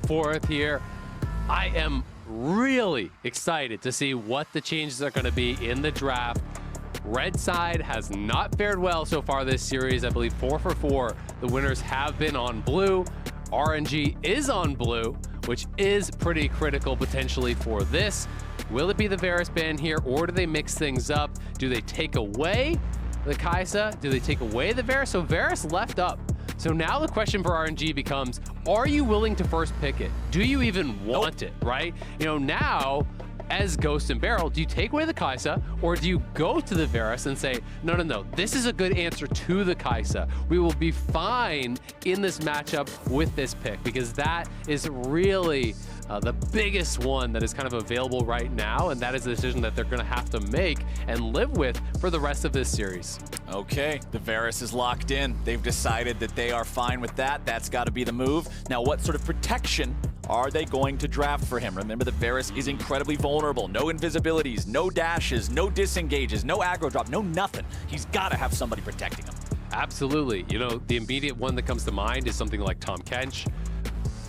forth here. I am really excited to see what the changes are going to be in the draft. Red side has not fared well so far this series. I believe 4 for 4. The winners have been on blue. RNG is on blue, which is pretty critical potentially for this. Will it be the Varus ban here, or do they mix things up? Do they take away the Kai'Sa? Do they take away the Varus? So Varus left up. So now the question for RNG becomes, are you willing to first pick it? Do you even want it, right? You know, now, as Ghost and Barrel, do you take away the Kai'Sa, or do you go to the Varus and say, no, this is a good answer to the Kai'Sa. We will be fine in this matchup with this pick, because that is really the biggest one that is kind of available right now, and that is a decision that they're going to have to make and live with for the rest of this series. Okay, the Varus is locked in. They've decided that they are fine with that. That's got to be the move. Now, what sort of protection are they going to draft for him? Remember, the Varus is incredibly vulnerable. No invisibilities, no dashes, no disengages, no aggro drop, no nothing. He's got to have somebody protecting him. Absolutely. You know, the immediate one that comes to mind is something like Tahm Kench.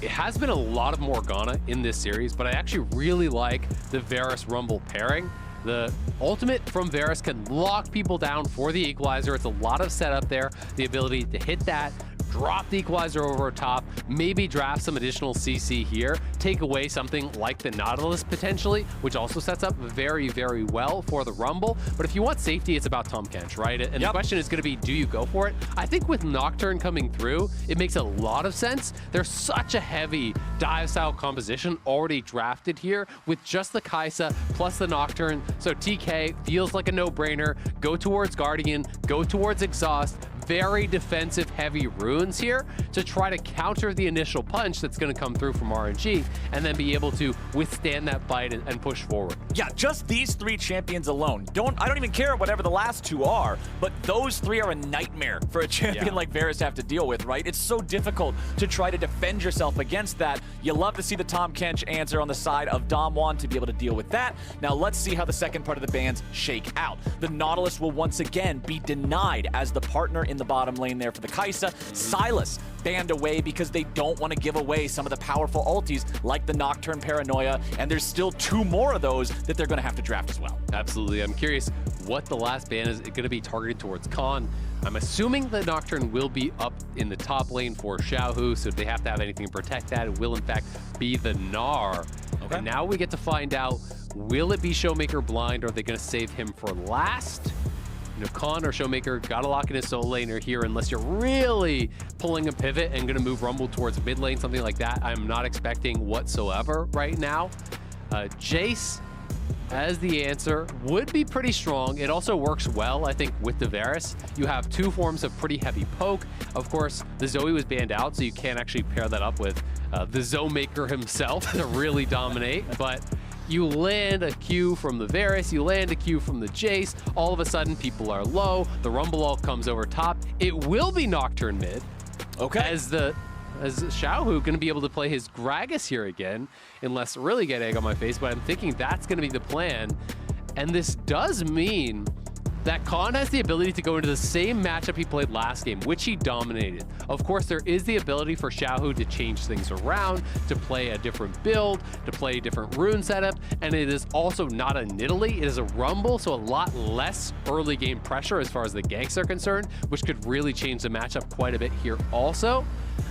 It has been a lot of Morgana in this series, but I actually really like the Varus Rumble pairing. The ultimate from Varus can lock people down for the equalizer. It's a lot of setup there. The ability to hit that, drop the equalizer over top, maybe draft some additional CC here, take away something like the Nautilus potentially, which also sets up very, very well for the Rumble. But if you want safety, it's about Tahm Kench, right? And the question is going to be, do you go for it? I think with Nocturne coming through, it makes a lot of sense. There's such a heavy dive style composition already drafted here with just the Kai'Sa plus the Nocturne. So TK feels like a no-brainer. Go towards Guardian, go towards Exhaust. Very defensive heavy runes here to try to counter the initial punch that's going to come through from RNG, and then be able to withstand that bite and push forward. Yeah, just these 3 champions alone. I don't even care whatever the last 2 are, but those 3 are a nightmare for a champion like Varus to have to deal with, right? It's so difficult to try to defend yourself against that. You love to see the Tahm Kench answer on the side of Damwon to be able to deal with that. Now let's see how the second part of the bans shake out. The Nautilus will once again be denied as the partner in the bottom lane there for the Kai'Sa. Sylas banned away because they don't want to give away some of the powerful ultis like the Nocturne Paranoia, and there's still 2 more of those that they're going to have to draft as well. Absolutely. I'm curious what the last ban is going to be targeted towards Khan. I'm assuming the Nocturne will be up in the top lane for Xiaohu, so if they have to have anything to protect that, it will in fact be the Gnar. Okay. And now we get to find out, will it be Showmaker blind, or are they going to save him for last? You know, Khan or Showmaker gotta lock in his solo laner here unless you're really pulling a pivot and gonna move Rumble towards mid lane, something like that. I'm not expecting whatsoever right now. Jace as the answer would be pretty strong. It also works well, I think, with the Varus. You have 2 forms of pretty heavy poke. Of course, the Zoe was banned out, so you can't actually pair that up with the Zoemaker himself to really dominate, but you land a Q from the Varus, you land a Q from the Jace, all of a sudden people are low, the Rumble ult comes over top. It will be Nocturne mid. Okay. As Xiaohu going to be able to play his Gragas here again, unless really get egg on my face, but I'm thinking that's going to be the plan. And this does mean that Khan has the ability to go into the same matchup he played last game, which he dominated. Of course, there is the ability for Xiaohu to change things around, to play a different build, to play a different rune setup, and it is also not a Nidalee, it is a Rumble, so a lot less early game pressure as far as the ganks are concerned, which could really change the matchup quite a bit here also.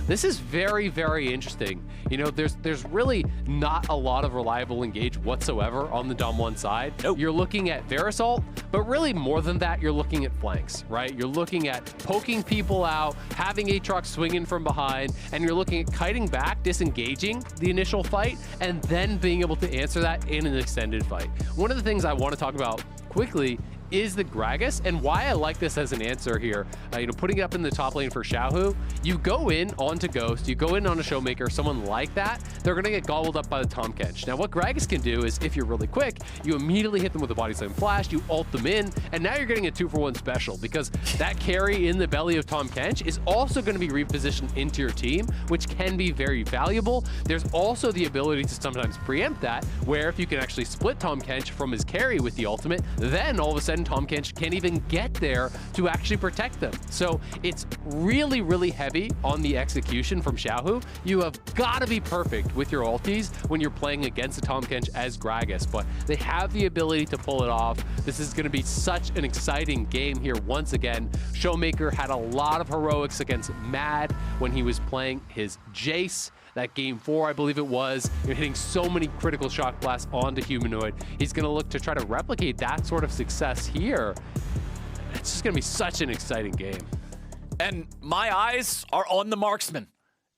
This is very, very interesting. You know, there's really not a lot of reliable engage whatsoever on the Dom1 side. Nope. You're looking at Varus ult, but really more than that, you're looking at flanks, right? You're looking at poking people out, having Aatrox swinging from behind, and you're looking at kiting back, disengaging the initial fight, and then being able to answer that in an extended fight. One of the things I want to talk about quickly is the Gragas, and why I like this as an answer here. You know, putting it up in the top lane for Xiaohu, you go in onto Ghost, you go in on a Showmaker, someone like that, they're gonna get gobbled up by the Tahm Kench. Now what Gragas can do is, if you're really quick, you immediately hit them with a body slam flash, you ult them in, and now you're getting a 2-for-1 special, because that carry in the belly of Tahm Kench is also gonna be repositioned into your team, which can be very valuable. There's also the ability to sometimes preempt that, where if you can actually split Tahm Kench from his carry with the ultimate, then all of a sudden Tahm Kench can't even get there to actually protect them. So it's really, really heavy on the execution from Xiaohu. You have got to be perfect with your ultis when you're playing against a Tahm Kench as Gragas, but they have the ability to pull it off. This is going to be such an exciting game here once again. Showmaker had a lot of heroics against Mad when he was playing his Jace. That game 4, I believe it was, hitting so many critical shock blasts onto Humanoid. He's going to look to try to replicate that sort of success here. It's just going to be such an exciting game. And my eyes are on the marksman.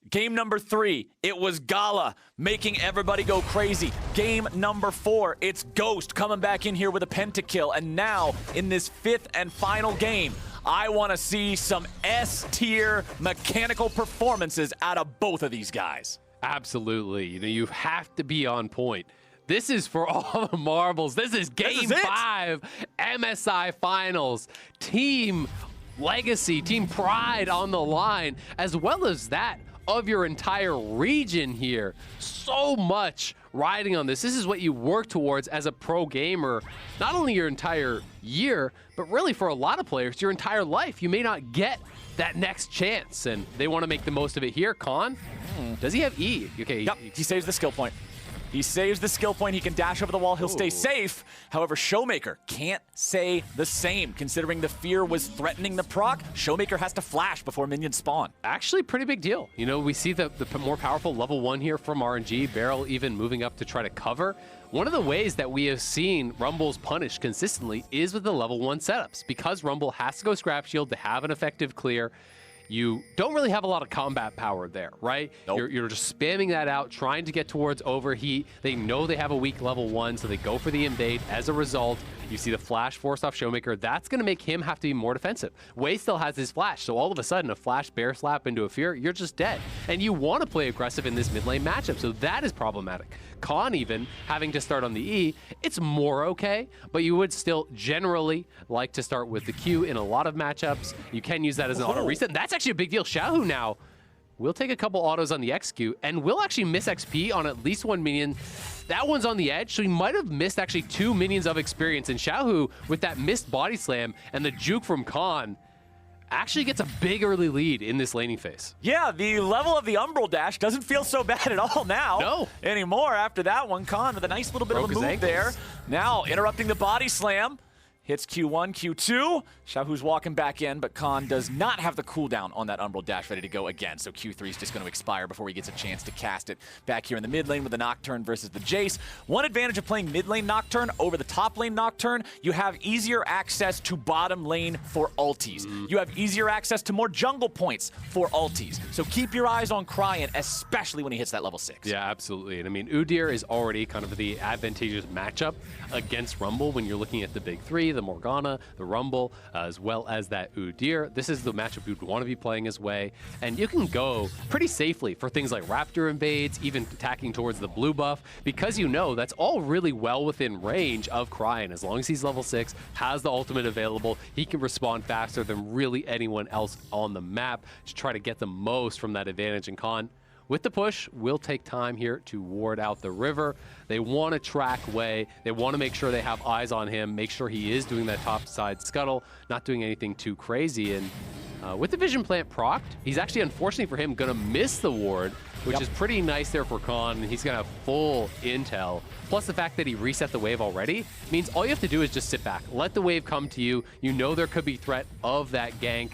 Game number 3, it was Gala making everybody go crazy. Game number 4, it's Ghost coming back in here with a pentakill. And now, in this 5th and final game, I want to see some S-tier mechanical performances out of both of these guys. Absolutely. You know, you have to be on point. This is for all the marbles. This is Game 5, MSI Finals. Team Legacy, Team Pride on the line, as well as that of your entire region here. So much riding on this. This is what you work towards as a pro gamer, not only your entire year, but really for a lot of players, your entire life. You may not get that next chance, and they want to make the most of it here. Khan, does he have E? Okay, yep, he saves the skill point. He saves the skill point. He can dash over the wall. He'll stay safe. However, Showmaker can't say the same. Considering the fear was threatening the proc, Showmaker has to flash before minions spawn. Actually, pretty big deal. You know, we see the more powerful level 1 here from RNG. Barrel even moving up to try to cover. One of the ways that we have seen Rumble's punished consistently is with the level 1 setups. Because Rumble has to go Scrap Shield to have an effective clear, you don't really have a lot of combat power there, right? Nope. You're just spamming that out, trying to get towards overheat. They know they have a weak level 1, so they go for the invade. As a result, you see the flash forced off Showmaker. That's going to make him have to be more defensive. Wei still has his flash, so all of a sudden, a flash bear slap into a fear, you're just dead. And you want to play aggressive in this mid lane matchup, so that is problematic. Khan even having to start on the E, it's more okay, but you would still generally like to start with the Q in a lot of matchups. You can use that as an auto reset. That's actually a big deal. Xiaohu now will take a couple autos on the XQ and will actually miss XP on at least one minion. That one's on the edge, so he might have missed actually 2 minions of experience. And Xiaohu, with that missed body slam and the juke from Khan, actually gets a big early lead in this laning phase. Yeah, the level of the Umbral dash doesn't feel so bad at all now. Anymore after that one. Khan with a nice little bit of a move there. Now interrupting the body slam. Hits Q1, Q2. Xiaohu's walking back in, but Khan does not have the cooldown on that Umbral dash ready to go again. So Q3 is just going to expire before he gets a chance to cast it back here in the mid lane with the Nocturne versus the Jace. One advantage of playing mid lane Nocturne over the top lane Nocturne, you have easier access to bottom lane for ultis. You have easier access to more jungle points for ultis. So keep your eyes on Cryan, especially when he hits that level 6. Yeah, absolutely. And I mean, Udyr is already kind of the advantageous matchup against Rumble when you're looking at the big 3, the Morgana, the Rumble, as well as that Udyr. This is the matchup you'd want to be playing his way, and you can go pretty safely for things like Raptor invades, even attacking towards the blue buff, because you know that's all really well within range of Cryan. As long as he's level 6, has the ultimate available, he can respond faster than really anyone else on the map to try to get the most from that advantage. And Khan, with the push, will take time here to ward out the river. They want to track Wei. They want to make sure they have eyes on him, make sure he is doing that top side scuttle, not doing anything too crazy. And with the Vision Plant procced, he's actually, unfortunately for him, going to miss the ward, which is pretty nice there for Khan. He's going to have full intel. Plus the fact that he reset the wave already means all you have to do is just sit back. Let the wave come to you. You know there could be threat of that gank.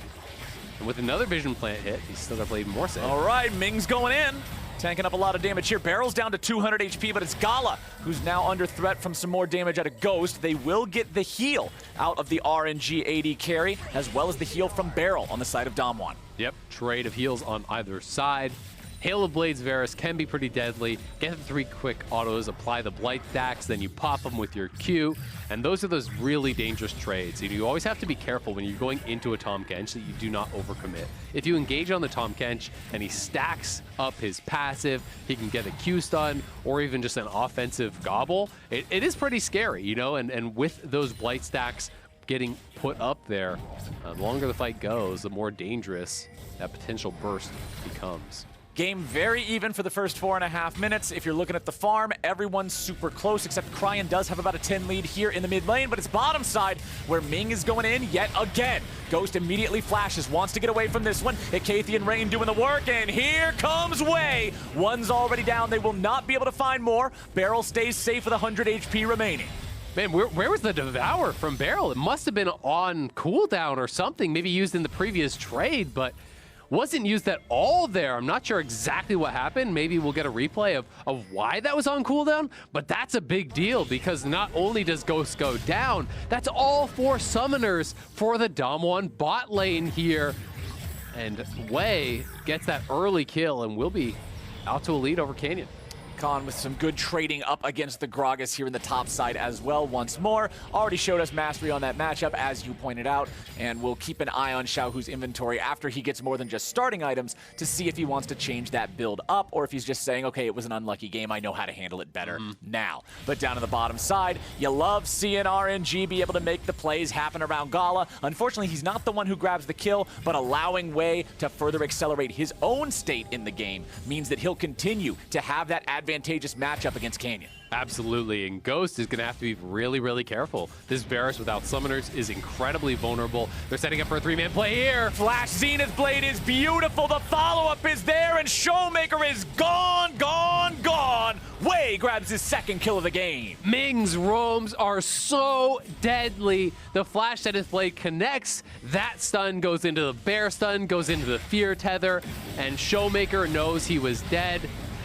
And with another Vision Plant hit, he's still got to play even more safe. All right, Ming's going in. Tanking up a lot of damage here. Barrel's down to 200 HP, but it's Gala who's now under threat from some more damage out of Ghost. They will get the heal out of the RNG AD carry, as well as the heal from Barrel on the side of Damwon. Yep, trade of heals on either side. Hail of Blades Varus can be pretty deadly. Get the 3 quick autos, apply the Blight stacks, then you pop them with your Q. And those are those really dangerous trades. You always have to be careful when you're going into a Tahm Kench that you do not overcommit. If you engage on the Tahm Kench and he stacks up his passive, he can get a Q stun or even just an offensive gobble. It is pretty scary, you know, and with those Blight stacks getting put up there, the longer the fight goes, the more dangerous that potential burst becomes. Game very even for the first 4.5 minutes. If you're looking at the farm, everyone's super close, except Cryan does have about a 10 lead here in the mid lane, but it's bottom side where Ming is going in yet again. Ghost immediately flashes, wants to get away from this one. Icathian and Rain doing the work, and here comes Wei. One's already down. They will not be able to find more. Beryl stays safe with 100 HP remaining. Man, where was the Devour from Beryl? It must have been on cooldown or something, maybe used in the previous trade, but wasn't used at all there. I'm not sure exactly what happened. Maybe we'll get a replay of why that was on cooldown, but that's a big deal because not only does Ghost go down, that's all 4 summoners for the Damwon bot lane here. And Wei gets that early kill and will be out to a lead over Canyon. Khan with some good trading up against the Gragas here in the top side as well once more. Already showed us mastery on that matchup, as you pointed out, and we'll keep an eye on Xiaohu's inventory after he gets more than just starting items to see if he wants to change that build up or if he's just saying, okay, it was an unlucky game, I know how to handle it better now. But down on the bottom side, you love seeing RNG be able to make the plays happen around Gala. Unfortunately, he's not the one who grabs the kill, but allowing Wei to further accelerate his own state in the game means that he'll continue to have that advantageous matchup against Canyon. Absolutely, and Ghost is going to have to be really, really careful. This Varus without summoners is incredibly vulnerable. They're setting up for a 3-man play here. Flash Zenith Blade is beautiful. The follow-up is there, and Showmaker is gone, gone, gone. Wei grabs his second kill of the game. Ming's roams are so deadly. The Flash Zenith Blade connects. That stun goes into the bear stun, goes into the fear tether, and Showmaker knows he was dead.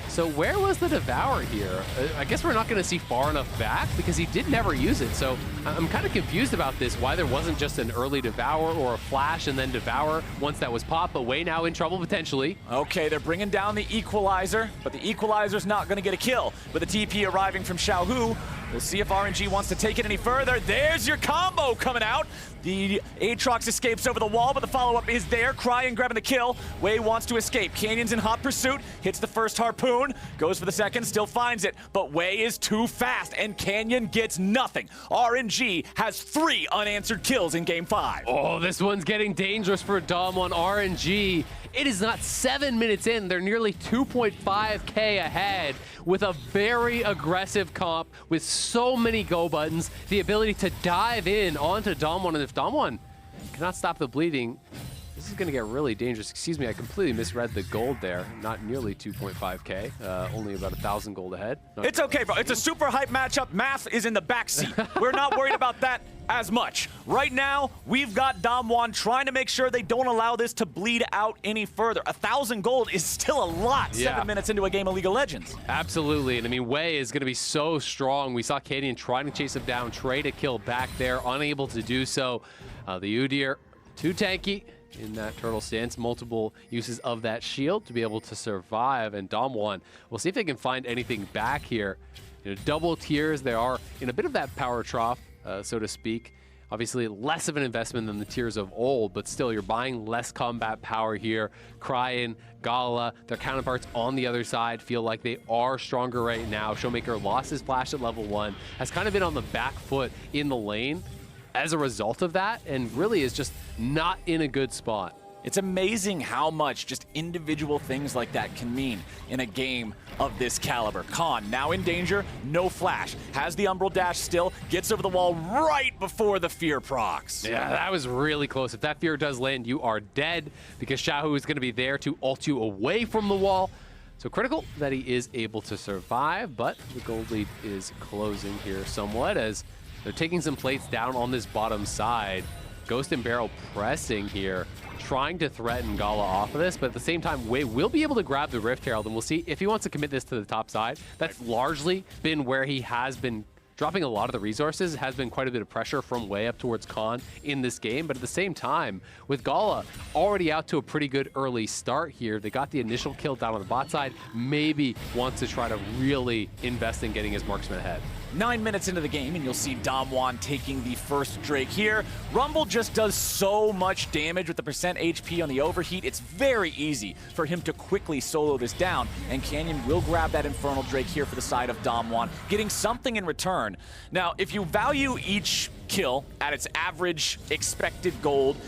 So where was the Devour here? I guess we're not going to see far enough back because he did never use it. So I'm kind of confused about this, why there wasn't just an early Devour or a Flash and then Devour once that was popped, but Wei now in trouble potentially. Okay, they're bringing down the Equalizer, but the Equalizer's not going to get a kill. With the TP arriving from Xiaohu, we'll see if RNG wants to take it any further. There's your combo coming out. The Aatrox escapes over the wall, but the follow-up is there. Cryan grabbing the kill. Wei wants to escape. Canyon's in hot pursuit. Hits the first harpoon. Goes for the second. Still finds it. But Wei is too fast, and Canyon gets nothing. RNG has 3 unanswered kills in Game 5. Oh, this one's getting dangerous for Damwon RNG. It is not 7 minutes in. They're nearly 2.5K ahead with a very aggressive comp with so many go buttons, the ability to dive in onto Damwon, and if Damwon cannot stop the bleeding, this is going to get really dangerous. Excuse me, I completely misread the gold there. Not nearly 2.5K, only about 1,000 gold ahead. It's okay, bro. It's a super hype matchup. Math is in the backseat. We're not worried about that as much. Right now, we've got Damwon trying to make sure they don't allow this to bleed out any further. 1,000 gold is still a lot 7 minutes into a game of League of Legends. Absolutely, and I mean, Wei is going to be so strong. We saw Canyon trying to chase him down, trade a kill back there, unable to do so. The Udyr, too tanky in that turtle stance, multiple uses of that shield to be able to survive, and Damwon, we'll see if they can find anything back here. You know, double tiers, they are in a bit of that power trough, so to speak. Obviously less of an investment than the tiers of old, but still you're buying less combat power here. Cryan, Gala, their counterparts on the other side feel like they are stronger right now. Showmaker lost his flash at level 1, has kind of been on the back foot in the lane as a result of that, and really is just not in a good spot. It's amazing how much just individual things like that can mean in a game of this caliber. Khan now in danger, no flash. Has the Umbral dash still, gets over the wall right before the fear procs. Yeah, that was really close. If that fear does land, you are dead because Xiaohu is going to be there to ult you away from the wall. So critical that he is able to survive, but the gold lead is closing here somewhat as they're taking some plates down on this bottom side. Ghost and Beryl pressing here, trying to threaten Gala off of this, but at the same time, Wei will be able to grab the Rift Herald, and we'll see if he wants to commit this to the top side. That's largely been where he has been dropping a lot of the resources. Has been quite a bit of pressure from Wei up towards Khan in this game, but at the same time, with Gala already out to a pretty good early start here, they got the initial kill down on the bot side, maybe wants to try to really invest in getting his marksman ahead. 9 minutes into the game, and you'll see Damwon taking the first Drake here. Rumble just does so much damage with the percent HP on the overheat. It's very easy for him to quickly solo this down, and Canyon will grab that Infernal Drake here for the side of Damwon, getting something in return. Now, if you value each kill at its average expected gold,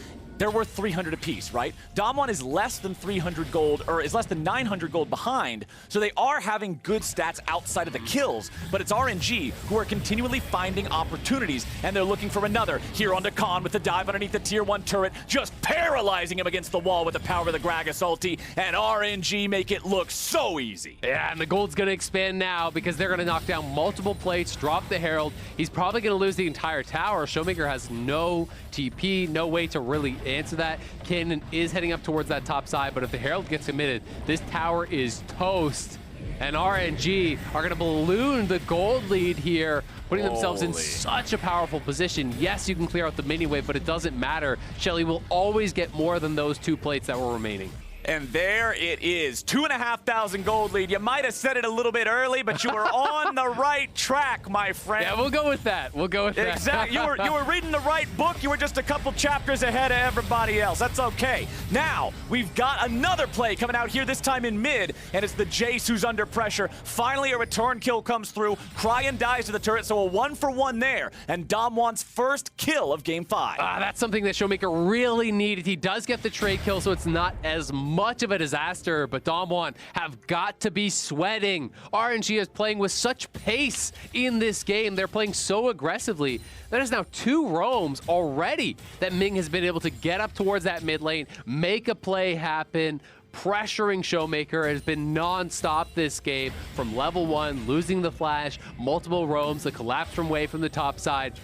they're worth 300 apiece, right? Damwon is less than 300 gold, or is less than 900 gold behind, so they are having good stats outside of the kills, but it's RNG who are continually finding opportunities, and they're looking for another. Here onto Khan with the dive underneath the tier 1 turret, just paralyzing him against the wall with the power of the Gragas ulti, and RNG make it look so easy. Yeah, and the gold's gonna expand now because they're gonna knock down multiple plates, drop the Herald. He's probably gonna lose the entire tower. Showmaker has no TP, no way to really answer that. Cannon is heading up towards that top side, but if the Herald gets committed, this tower is toast. And RNG are gonna balloon the gold lead here, putting themselves in such a powerful position. Yes, you can clear out the mini wave, but it doesn't matter. Shelly will always get more than those 2 plates that were remaining. And there it is, 2,500 gold lead. You might have said it a little bit early, but you were on the right track, my friend. Yeah, we'll go with that. We'll go with that. Exactly. You were reading the right book. You were just a couple chapters ahead of everybody else. That's okay. Now, we've got another play coming out here, this time in mid, and it's the Jace who's under pressure. Finally, a return kill comes through. Cryan dies to the turret, so a 1-for-1 there, and Damwon's first kill of Game 5. That's something that Showmaker really needed. He does get the trade kill, so it's not as much of a disaster, but Damwon have got to be sweating. RNG is playing with such pace in this game. They're playing so aggressively. That is now 2 roams already that Ming has been able to get up towards that mid lane, make a play happen. Pressuring Showmaker has been non-stop this game from level 1, losing the flash, multiple roams, the collapse from Wave from the top side.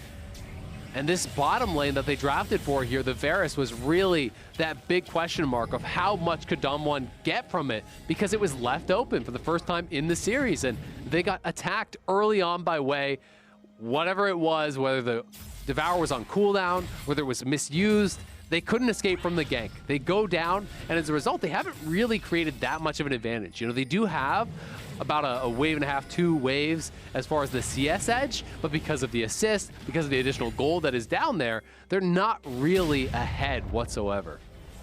And this bottom lane that they drafted for here, the Varus, was really that big question mark of how much could Damwon get from it, because it was left open for the first time in the series, and they got attacked early on by Wei. Whatever it was, whether the Devour was on cooldown, whether it was misused, they couldn't escape from the gank. They go down, and as a result, they haven't really created that much of an advantage. You know, they do have about a wave and a half, 2 waves as far as the CS edge, but because of the assist, because of the additional gold that is down there, they're not really ahead whatsoever.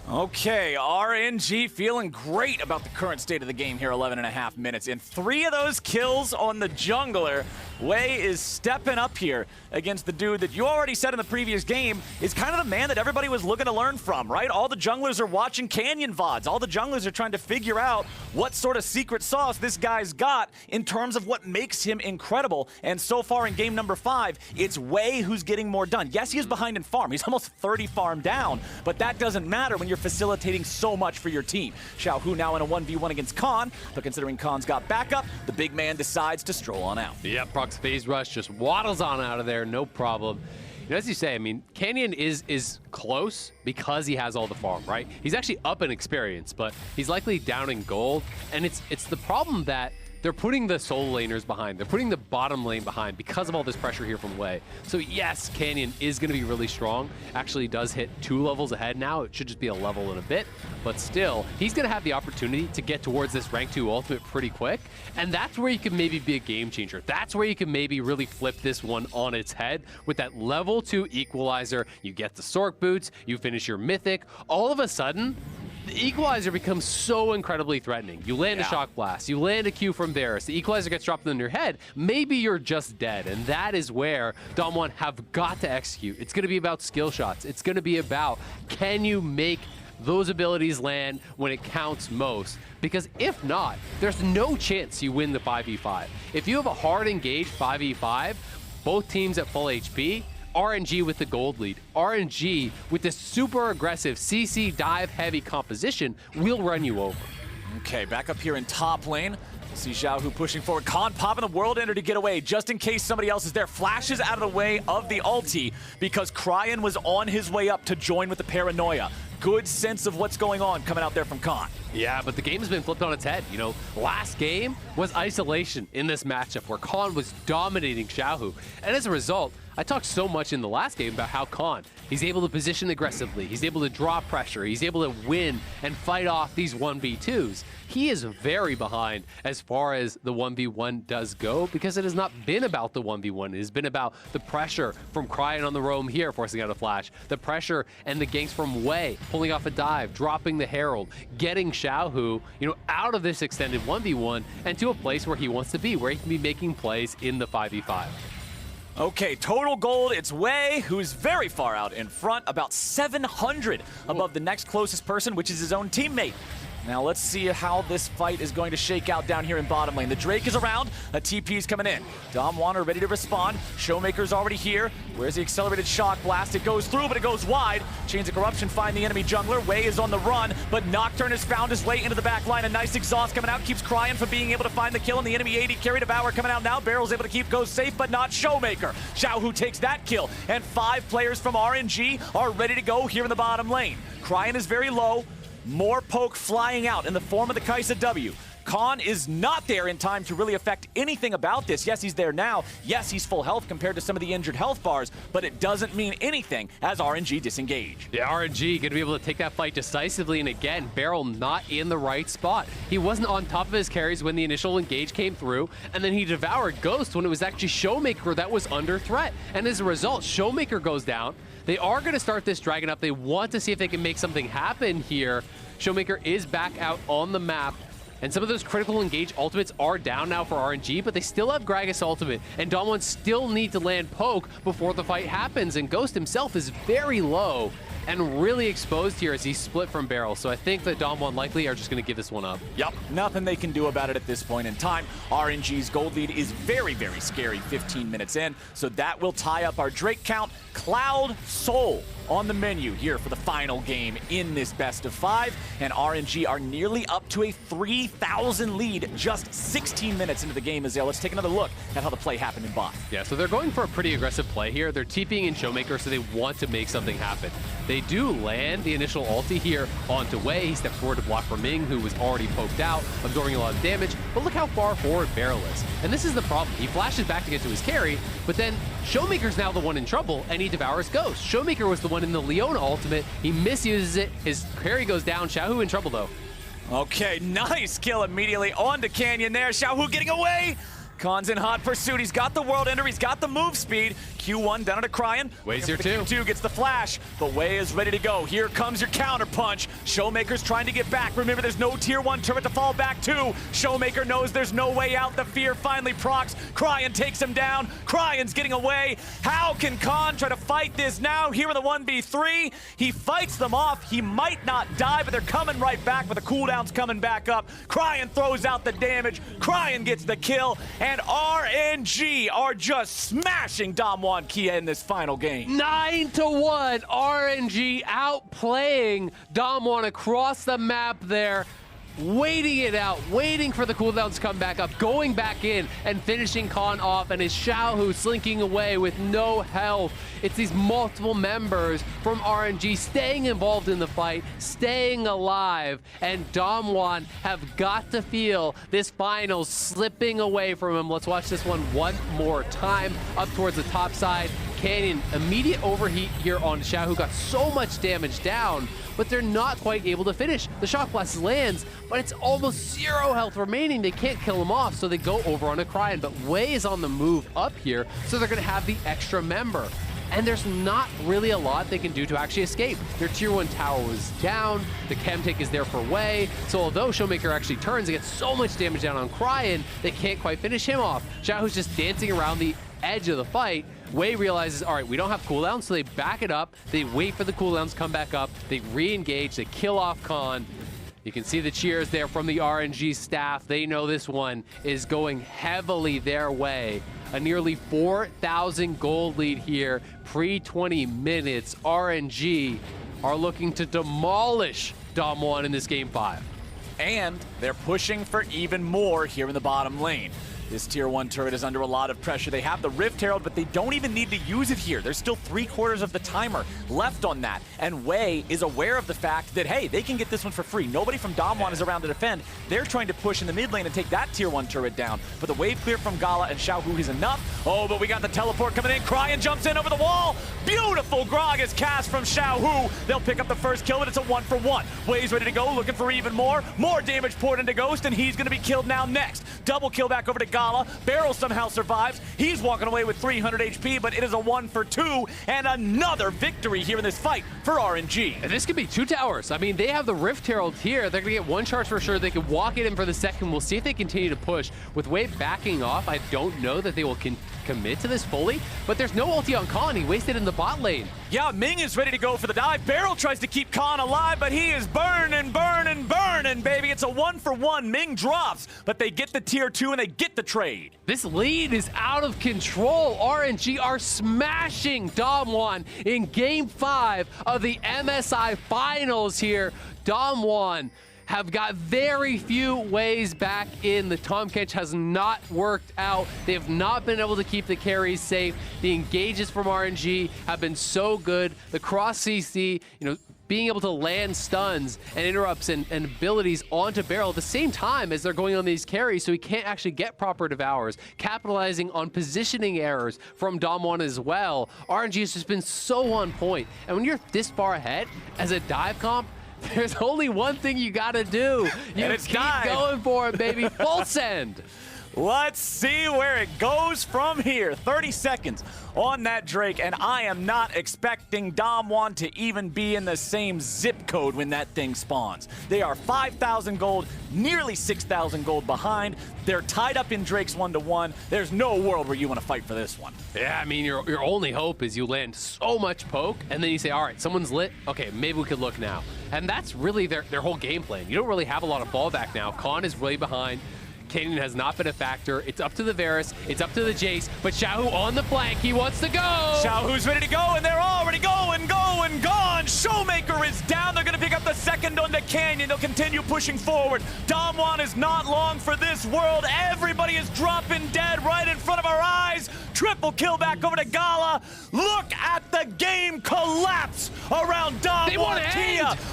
Okay, RNG feeling great about the current state of the game here, 11.5 minutes. And 3 of those kills on the jungler. Wei is stepping up here against the dude that you already said in the previous game is kind of the man that everybody was looking to learn from, right? All the junglers are watching Canyon VODs. All the junglers are trying to figure out what sort of secret sauce this guy's got in terms of what makes him incredible. And so far in game number 5, it's Wei who's getting more done. Yes, he is behind in farm. He's almost 30 farm down, but that doesn't matter when you're facilitating so much for your team. Xiaohu now in a 1v1 against Khan, but considering Khan's got backup, the big man decides to stroll on out. Yep, Prox phase rush just waddles on out of there, no problem. You know, as you say, I mean, Canyon is close because he has all the farm, right? He's actually up in experience, but he's likely down in gold, and it's the problem that they're putting the solo laners behind. They're putting the bottom lane behind because of all this pressure here from Wei. So yes, Canyon is going to be really strong. Actually does hit 2 levels ahead now. It should just be a level and a bit. But still, he's going to have the opportunity to get towards this rank 2 ultimate pretty quick. And that's where you can maybe be a game changer. That's where you can maybe really flip this one on its head with that level 2 equalizer. You get the Sork boots, you finish your mythic. All of a sudden, the equalizer becomes so incredibly threatening. You land a shock blast, you land a Q from Varus, the equalizer gets dropped in your head, maybe you're just dead. And that is where Damwon have got to execute. It's gonna be about skill shots. It's gonna be about, can you make those abilities land when it counts most? Because if not, there's no chance you win the 5v5. If you have a hard engaged 5v5, both teams at full HP, RNG with the gold lead, RNG with this super aggressive CC dive heavy composition will run you over. Okay, back up here in top lane. See Xiaohu pushing forward. Khan popping the World Ender to get away just in case somebody else is there. Flashes out of the way of the ulti because Cryan was on his way up to join with the paranoia. Good sense of what's going on coming out there from Khan. Yeah, but the game has been flipped on its head. You know, last game was isolation in this matchup where Khan was dominating Xiaohu. And as a result, I talked so much in the last game about how Khan, he's able to position aggressively, he's able to draw pressure, he's able to win and fight off these 1v2s. He is very behind as far as the 1v1 does go because it has not been about the 1v1. It has been about the pressure from Cryan on the roam here, forcing out a flash, the pressure and the ganks from Wei, pulling off a dive, dropping the Herald, getting Xiaohu, you know, out of this extended 1v1 and to a place where he wants to be, where he can be making plays in the 5v5. Okay, total gold, it's Wei, who's very far out in front, about 700 above the next closest person, which is his own teammate. Now let's see how this fight is going to shake out down here in bottom lane. The Drake is around, a TP's coming in. Dom1 ready to respond. Showmaker's already here. Where's the accelerated shock blast? It goes through, but it goes wide. Chains of Corruption find the enemy jungler. Wei is on the run, but Nocturne has found his way into the back line. A nice exhaust coming out, keeps crying for being able to find the kill, and the enemy AD carry Devour coming out now. Barrel's able to keep Ghost safe, but not Showmaker. Xiaohu takes that kill, and 5 players from RNG are ready to go here in the bottom lane. Cryin is very low. More poke flying out in the form of the Kai'Sa W. Khan is not there in time to really affect anything about this. Yes, he's there now. Yes, he's full health compared to some of the injured health bars, but it doesn't mean anything as RNG disengage. Yeah, RNG going to be able to take that fight decisively, and again, Beryl not in the right spot. He wasn't on top of his carries when the initial engage came through, and then he devoured Ghost when it was actually Showmaker that was under threat. And as a result, Showmaker goes down. They are going to start this dragon up. They want to see if they can make something happen here. Showmaker is back out on the map, and some of those critical engage ultimates are down now for RNG, but they still have Gragas ultimate, and Dom1 still need to land poke before the fight happens, and Ghost himself is very low and really exposed here as he's split from Beryl. So I think that Dom1 likely are just going to give this one up. Yep, nothing they can do about it at this point in time. RNG's gold lead is very, very scary 15 minutes in, so that will tie up our Drake count. Cloud Soul on the menu here for the final game in this best of 5, and RNG are nearly up to a 3,000 lead just 16 minutes into the game. Azale, let's take another look at how the play happened in bot. Yeah, so they're going for a pretty aggressive play here. They're TPing in Showmaker, so they want to make something happen. They do land the initial ulti here onto Wei. He steps forward to block for Ming, who was already poked out, absorbing a lot of damage, but look how far forward Beryl is. And this is the problem. He flashes back to get to his carry, but then Showmaker's now the one in trouble, and he devours Ghost. Showmaker was the one in the Leona ultimate. He misuses it. His carry goes down. Xiaohu in trouble, though. Okay, nice kill immediately onto Canyon there. Xiaohu getting away. Khan's in hot pursuit. He's got the World Ender. He's got the move speed. Q1 down to Cryin. Wei's here too. Q2 gets the flash, but Wei is ready to go. Here comes your counter punch. Showmaker's trying to get back. Remember, there's no tier 1 turret to fall back to. Showmaker knows there's no way out. The fear finally procs. Cryin takes him down. Cryon's getting away. How can Khan try to fight this now? Here in the 1v3, he fights them off. He might not die, but they're coming right back, but the cooldown's coming back up. Cryin throws out the damage. Cryin gets the kill, and RNG are just smashing Dom1 Kia in this final game. 9-1, RNG outplaying Dom1 across the map there, waiting it out, waiting for the cooldowns to come back up, going back in and finishing Khan off, and his Xiaohu slinking away with no health. It's these multiple members from RNG staying involved in the fight, staying alive, and Dom1 have got to feel this final slipping away from him. Let's watch this one more time. Up towards the top side, Canyon, immediate overheat here on Xiaohu, got so much damage down, but they're not quite able to finish. The Shock Blast lands, but it's almost 0 health remaining. They can't kill him off, so they go over on a Cryin, but Wei is on the move up here, so they're gonna have the extra member. And there's not really a lot they can do to actually escape. Their tier 1 tower was down, the chem take is there for Wei, so although Showmaker actually turns and gets so much damage down on Cryin, they can't quite finish him off. Xiaohu's just dancing around the edge of the fight. Wei realizes, all right, we don't have cooldowns, so they back it up, they wait for the cooldowns to come back up, they re-engage, they kill off Khan. You can see the cheers there from the RNG staff. They know this one is going heavily their way. A nearly 4,000 gold lead here, pre-20 minutes. RNG are looking to demolish Dom1 in this game 5. And they're pushing for even more here in the bottom lane. This tier 1 turret is under a lot of pressure. They have the Rift Herald, but they don't even need to use it here. There's still 3/4 of the timer left on that. And Wei is aware of the fact that, hey, they can get this one for free. Nobody from Dom1 is around to defend. They're trying to push in the mid lane and take that tier 1 turret down. But the wave clear from Gala and Xiaohu is enough. Oh, but we got the teleport coming in. Cryin jumps in over the wall. Beautiful Gragas cast from Xiaohu. They'll pick up the first kill, but it's a 1-for-1. Wei's ready to go, looking for even more. More damage poured into Ghost, and he's going to be killed now next. Double kill back over to Gala. Barrel somehow survives. He's walking away with 300 HP, but it is a 1 for 2, and another victory here in this fight for RNG. And this could be 2 towers. I mean, they have the Rift Herald here. They're going to get 1 charge for sure. They can walk it in for the second. We'll see if they continue to push. With Wave backing off, I don't know that they will commit to this fully, but there's no ulti on Khan. He wasted in the bot lane. Yeah, Ming is ready to go for the dive. Barrel tries to keep Khan alive, but he is burning, baby. It's a 1 for 1. Ming drops, but they get the tier 2 and they get the trade. This lead is out of control. RNG are smashing Damwon in Game 5 of the MSI Finals here. Damwon have got very few ways back in. The Tom Catch has not worked out. They have not been able to keep the carries safe. The engages from RNG have been so good. The cross CC, being able to land stuns and interrupts and abilities onto Barrel at the same time as they're going on these carries, so he can't actually get proper devours, capitalizing on positioning errors from Damwon as well. RNG has just been so on point. And when you're this far ahead as a dive comp, there's only one thing you gotta do. You keep going for it, baby. Full send. Let's see where it goes from here. 30 seconds on that Drake, and I am not expecting Damwon to even be in the same zip code when that thing spawns. They are 5,000 gold, nearly 6,000 gold behind. They're tied up in Drake's 1-to-1. There's no world where you want to fight for this one. Yeah, I mean, your only hope is you land so much poke, and then you say, all right, someone's lit. Okay, maybe we could look now. And that's really their whole game plan. You don't really have a lot of fallback now. Khan is way behind. Canyon has not been a factor. It's up to the Varus. It's up to the Jace. But Xiaohu on the flank. He wants to go. Xiaohu's ready to go, and they're already going, gone. Showmaker is down. They're going to pick up the second on the Canyon. They'll continue pushing forward. Damwon is not long for this world. Everybody is dropping dead right in front of our eyes. Triple kill back over to Gala. Look at the game collapse around Damwon.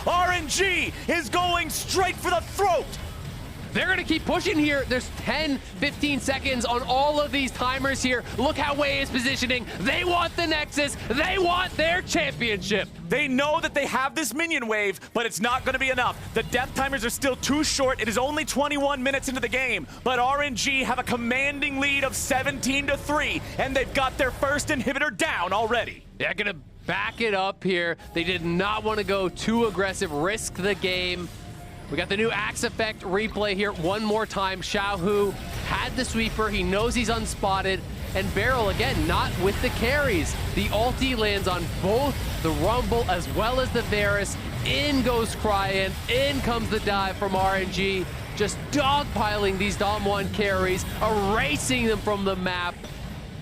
RNG is going straight for the throat. They're going to keep pushing here. There's 10, 15 seconds on all of these timers here. Look how Wei is positioning. They want the Nexus. They want their championship. They know that they have this minion wave, but it's not going to be enough. The death timers are still too short. It is only 21 minutes into the game, but RNG have a commanding lead of 17-3, and they've got their first inhibitor down already. They're going to back it up here. They did not want to go too aggressive, risk the game. We got the new Axe effect replay here one more time. Xiaohu had the sweeper. He knows he's unspotted. And Barrel, again, not with the carries. The ulti lands on both the Rumble as well as the Varus. In goes Cryan. In comes the dive from RNG. Just dogpiling these Damwon carries, erasing them from the map.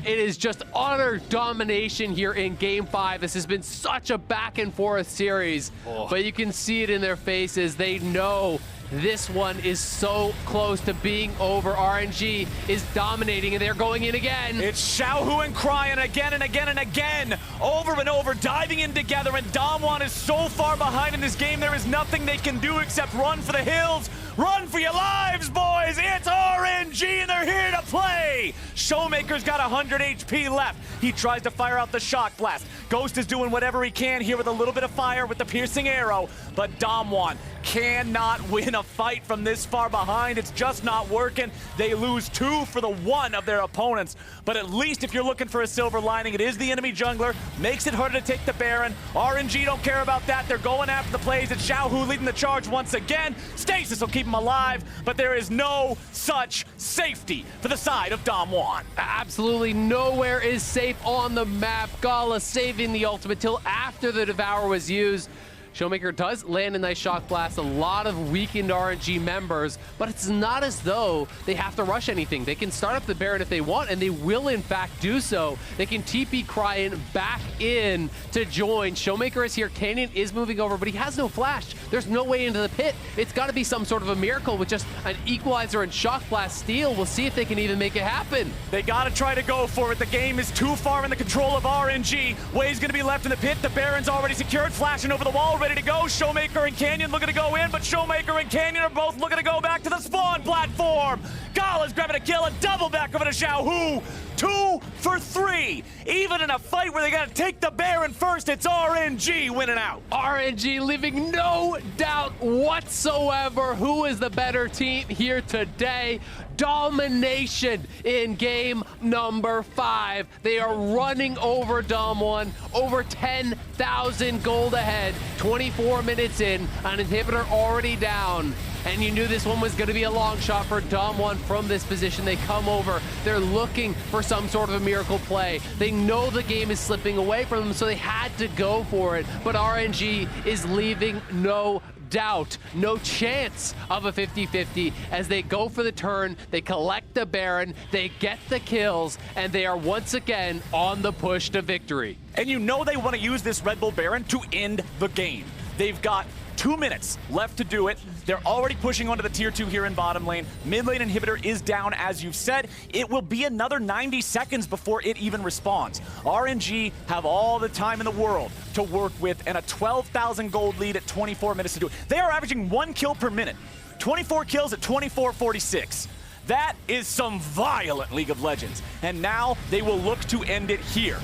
It is just utter domination here in Game 5. This has been such a back and forth series, but you can see it in their faces. They know this one is so close to being over. RNG is dominating, and they're going in again. It's Xiaohu and Cryan again and again and again, over and over, diving in together, and Damwon is so far behind in this game, there is nothing they can do except run for the hills. Run for your lives, boys! It's RNG, and they're here to play! Showmaker's got 100 HP left. He tries to fire out the shock blast. Ghost is doing whatever he can here with a little bit of fire with the piercing arrow, but Damwon cannot win a fight from this far behind. It's just not working. They lose 2 for the 1 of their opponents, but at least if you're looking for a silver lining, it is the enemy jungler. Makes it harder to take the Baron. RNG don't care about that. They're going after the plays. It's Xiaohu leading the charge once again. Stasis will keep him alive, but there is no such safety for the side of Damwon. Absolutely nowhere is safe on the map. Gala saving the ultimate till after the Devour was used. Showmaker does land a nice shock blast, a lot of weakened RNG members, but it's not as though they have to rush anything. They can start up the Baron if they want, and they will in fact do so. They can TP Cryan back in to join. Showmaker is here. Canyon is moving over, but he has no flash. There's no way into the pit. It's got to be some sort of a miracle with just an equalizer and shock blast steal. We'll see if they can even make it happen. They got to try to go for it. The game is too far in the control of RNG. Way's going to be left in the pit. The Baron's already secured, flashing over the wall, ready to go. Showmaker and Canyon looking to go in, but Showmaker and Canyon are both looking to go back to the spawn platform. Gala's grabbing a kill, a double back over to Xiaohu. 2 for 3. Even in a fight where they got to take the Baron first, it's RNG winning out. RNG leaving no doubt whatsoever who is the better team here today. domination in game number 5. They are running over Dom1, over 10,000 gold ahead, 24 minutes in, an inhibitor already down. And you knew this one was going to be a long shot for Dom1 from this position. They come over, they're looking for some sort of a miracle play. They know the game is slipping away from them, so they had to go for it. But RNG is leaving no doubt, no chance of a 50-50 as they go for the turn, they collect the Baron, they get the kills, and they are once again on the push to victory. And you know they want to use this Red Bull Baron to end the game. They've got 2 minutes left to do it. They're already pushing onto the tier 2 here in bottom lane. Mid lane inhibitor is down, as you've said. It will be another 90 seconds before it even responds. RNG have all the time in the world to work with, and a 12,000 gold lead at 24 minutes to do it. They are averaging 1 kill per minute. 24 kills at 24:46. That is some violent League of Legends. And now they will look to end it here.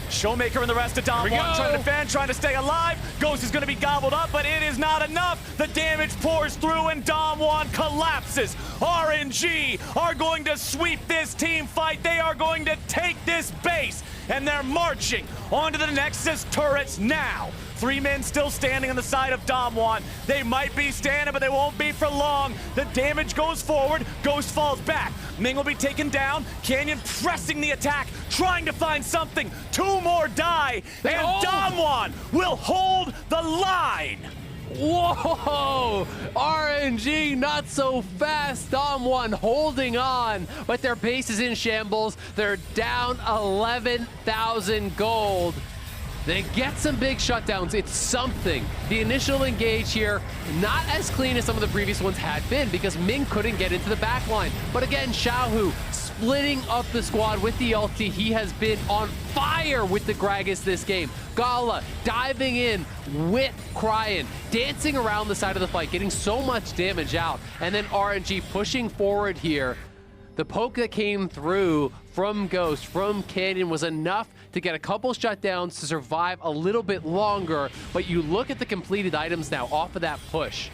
Showmaker and the rest of Dom1 trying to defend, trying to stay alive. Ghost is going to be gobbled up, but it is not enough. The damage pours through and Dom1 collapses. RNG are going to sweep this team fight. They are going to take this base, and they're marching onto the Nexus turrets now. 3 men still standing on the side of Dom1. They might be standing, but they won't be for long. The damage goes forward. Ghost falls back. Ming will be taken down. Canyon pressing the attack, trying to find something. 2 more die, and Dom1 will hold the line. Whoa! RNG not so fast. Dom1 holding on, but their base is in shambles. They're down 11,000 gold. They get some big shutdowns. It's something. The initial engage here, not as clean as some of the previous ones had been because Ming couldn't get into the back line. But again, Xiaohu splitting up the squad with the ulti. He has been on fire with the Gragas this game. Gala diving in with Cryin, dancing around the side of the fight, getting so much damage out. And then RNG pushing forward here. The poke that came through from Ghost, from Canyon, was enough to get a couple shutdowns to survive a little bit longer. But you look at the completed items now off of that push,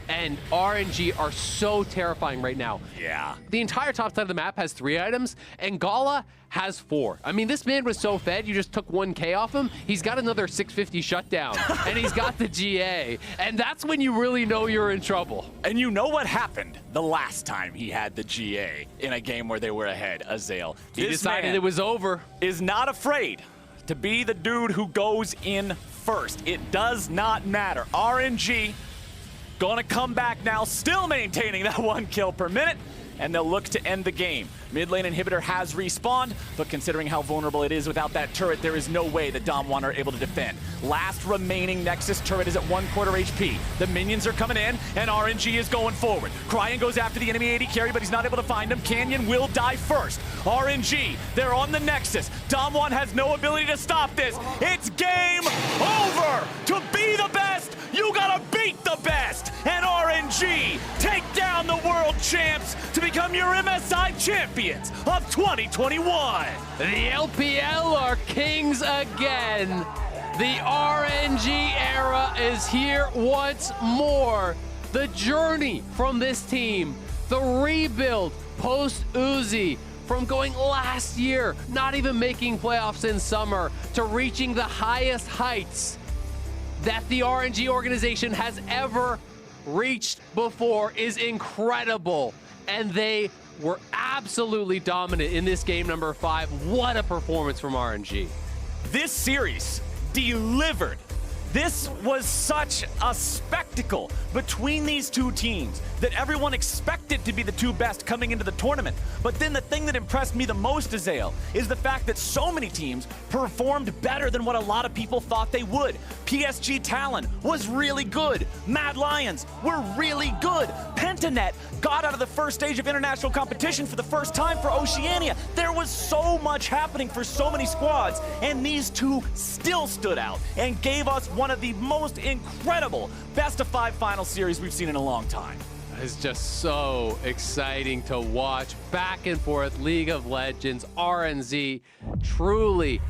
and RNG are so terrifying right now. Yeah. The entire top side of the map has 3 items, and Gala has 4. I mean, this man was so fed, you just took 1K off him. He's got another 650 shutdown, and he's got the GA. And that's when you really know you're in trouble. And you know what happened the last time he had the GA in a game where they were ahead, Azael. He decided it was over. Is not afraid to be the dude who goes in first. It does not matter. RNG gonna come back now, still maintaining that 1 kill per minute, and they'll look to end the game. Mid lane inhibitor has respawned, but considering how vulnerable it is without that turret, there is no way that Dom1 are able to defend. Last remaining Nexus turret is at 1/4 HP. The minions are coming in, and RNG is going forward. Cryin goes after the enemy AD carry, but he's not able to find him. Canyon will die first. RNG, they're on the Nexus. Dom1 has no ability to stop this. It's game over! To be the best, you gotta beat the best! And RNG take down the world champs to become your MSI champions of 2021. The LPL are kings again. The RNG era is here once more. The journey from this team, the rebuild post-Uzi, from going last year, not even making playoffs in summer, to reaching the highest heights that the RNG organization has ever reached before, is incredible. And they were absolutely dominant in this game number 5. What a performance from RNG. This series delivered. This was such a spectacle between these 2 teams that everyone expected to be the 2 best coming into the tournament. But then the thing that impressed me the most, Azael, is the fact that so many teams performed better than what a lot of people thought they would. PSG Talon was really good. Mad Lions were really good. Pentanet got out of the first stage of international competition for the first time for Oceania. There was so much happening for so many squads, and these 2 still stood out and gave us one of the most incredible best-of-5 final series we've seen in a long time. It's just so exciting to watch. Back and forth, League of Legends, RNG, truly